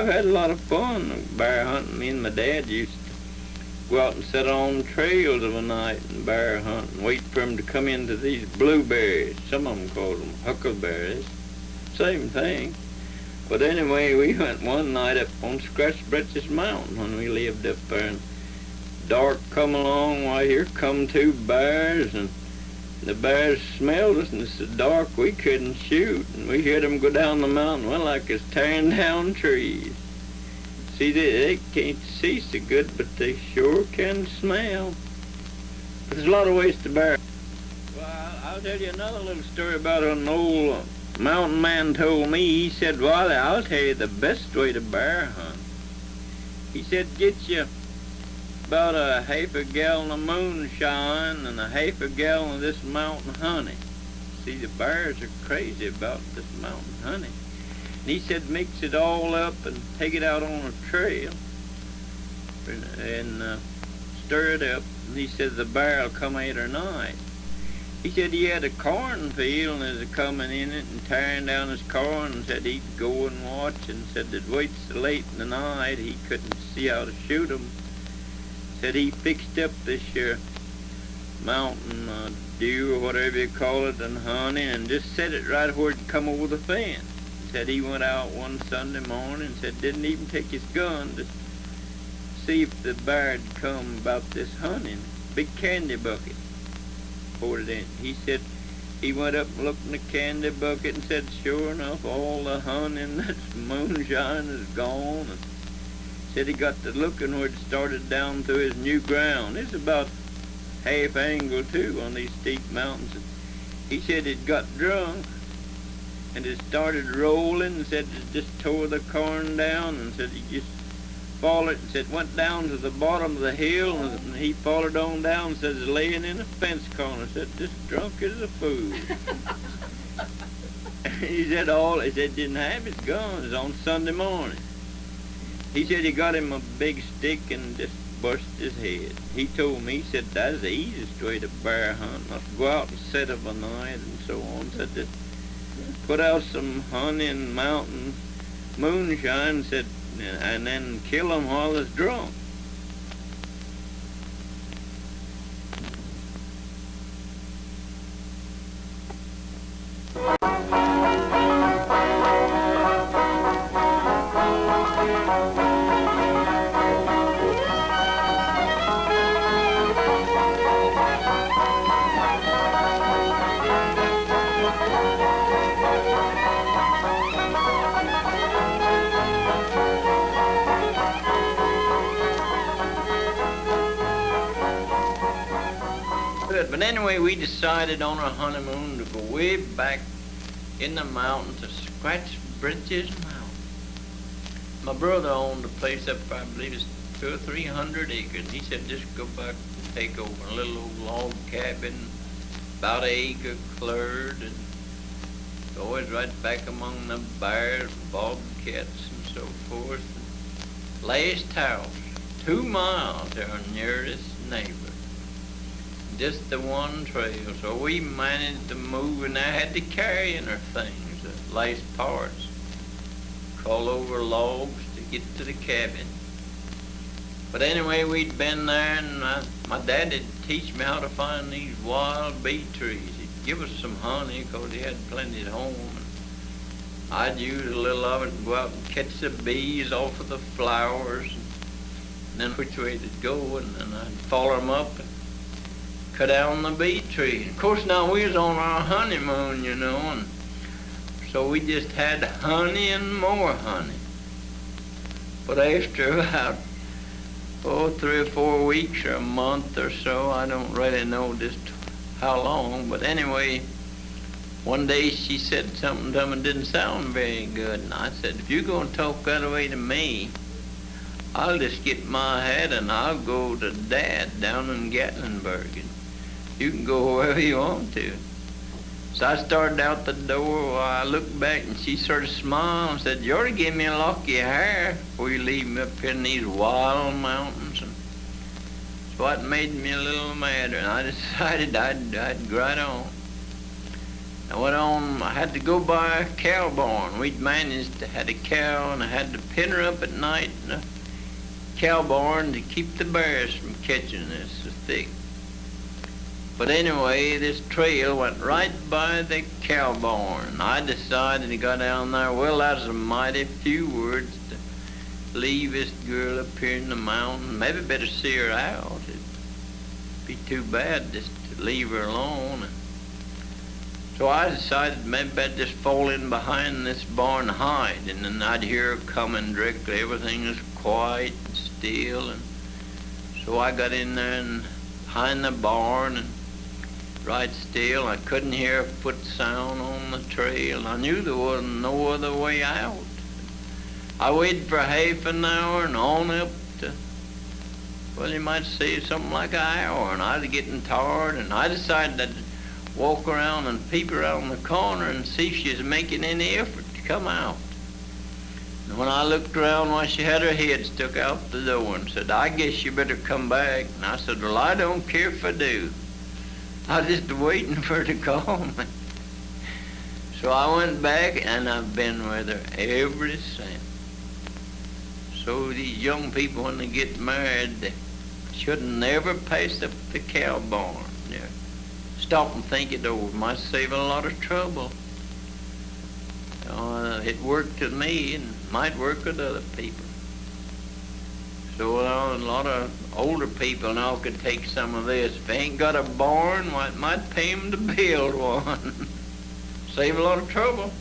I've had a lot of fun bear hunting. Me and my dad used to go out and sit on trails of a night and bear hunt and wait for them to come into these blueberries. Some of them called them huckleberries. Same thing. But anyway, we went one night up on Scratch Britches Mountain when we lived up there, and dark come along. Why, here come two bears, and the bears smelled us, and it's so dark we couldn't shoot, and we heard them go down the mountain, well, like it's tearing down trees. See, they can't see so good, but they sure can smell. But there's a lot of ways to bear. Well, I'll tell you another little story about an old mountain man told me. He said, Wiley, I'll tell you the best way to bear hunt. He said, get you about a half a gallon of moonshine and a half a gallon of this mountain honey. See, the bears are crazy about this mountain honey. And he said, mix it all up and take it out on a trail and stir it up. And he said, the bear will come 8 or 9. He said he had a cornfield and was coming in it and tearing down his corn, and said he'd go and watch, and said that wait so late in the night he couldn't see how to shoot 'em. Said he fixed up this here mountain dew or whatever you call it and honey and just set it right where it'd come over the fence. Said he went out one Sunday morning, said didn't even take his gun to see if the bear'd come about this honey. Big candy bucket. Poured it in. He said he went up and looked in the candy bucket and said, sure enough, all the honey in that moonshine is gone. And said he got to looking where it started down through his new ground. It's about half angle too on these steep mountains. And he said it got drunk and it started rolling, and said it just tore the corn down, and said he just followed, said went down to the bottom of the hill, and he followed on down and said laying in a fence corner, said just drunk as a fool. He said didn't have his gun. It was on Sunday morning. He said he got him a big stick and just bust his head. He told me, he said that's the easiest way to bear hunt, not to go out and sit up a night and so on. Said just put out some honey and mountain moonshine, said, and then kill them while it's drunk. But anyway, we decided on our honeymoon to go way back in the mountain to Scratch Britches Mountain. My brother owned a place up there, I believe it's 200 or 300 acres. He said just go back and take over a little old log cabin, about an acre cleared, and always right back among the bears, bobcats, and so forth. Last house, 2 miles to our nearest neighbor. Just the one trail, so we managed to move, and I had to carry in our things, the last parts, crawl over logs to get to the cabin. But anyway, we'd been there, and my dad would teach me how to find these wild bee trees. He'd give us some honey, because he had plenty at home, and I'd use a little of it and go out and catch the bees off of the flowers, and then which way they'd go, and then I'd follow them up and cut down the bee tree. Of course, now we was on our honeymoon, you know, and so we just had honey and more honey. But after about 3 or 4 weeks or a month or so, I don't really know just how long, but anyway, one day she said something to me that didn't sound very good, and I said, if you're going to talk that way to me, I'll just get my hat and I'll go to Dad down in Gatlinburg. And you can go wherever you want to. So I started out the door. I looked back and she sort of smiled and said, you ought to give me a lock of your hair before you leave me up here in these wild mountains. And so it made me a little madder, and I decided I'd ride on. I went on, I had to go by a cow barn. We'd managed to had a cow, and I had to pin her up at night in a cow barn to keep the bears from catching us so thick. But anyway, this trail went right by the cow barn. I decided to go down there. Well, that's a mighty few words to leave this girl up here in the mountain. Maybe better see her out. It'd be too bad just to leave her alone. So I decided maybe I'd just fall in behind this barn and hide, and then I'd hear her coming directly. Everything was quiet and still, and so I got in there and behind the barn and right still. I couldn't hear a foot sound on the trail. I knew there wasn't no other way out. I waited for half an hour and on up to, well, you might say something like an hour, and I was getting tired, and I decided I'd walk around and peep around the corner and see if she was making any effort to come out. And when I looked around, why, she had her head stuck out the door and said, "I guess you better come back." And I said, "Well, I don't care if I do. I was just waiting for her to call me." So I went back, and I've been with her ever since. So these young people, when they get married, they should never pass up the cow barn. Yeah. Stop and think it over. Might save a lot of trouble. It worked with me and might work with other people. So a lot of older people now could take some of this. If they ain't got a barn, well, it might pay them to build one. Save a lot of trouble.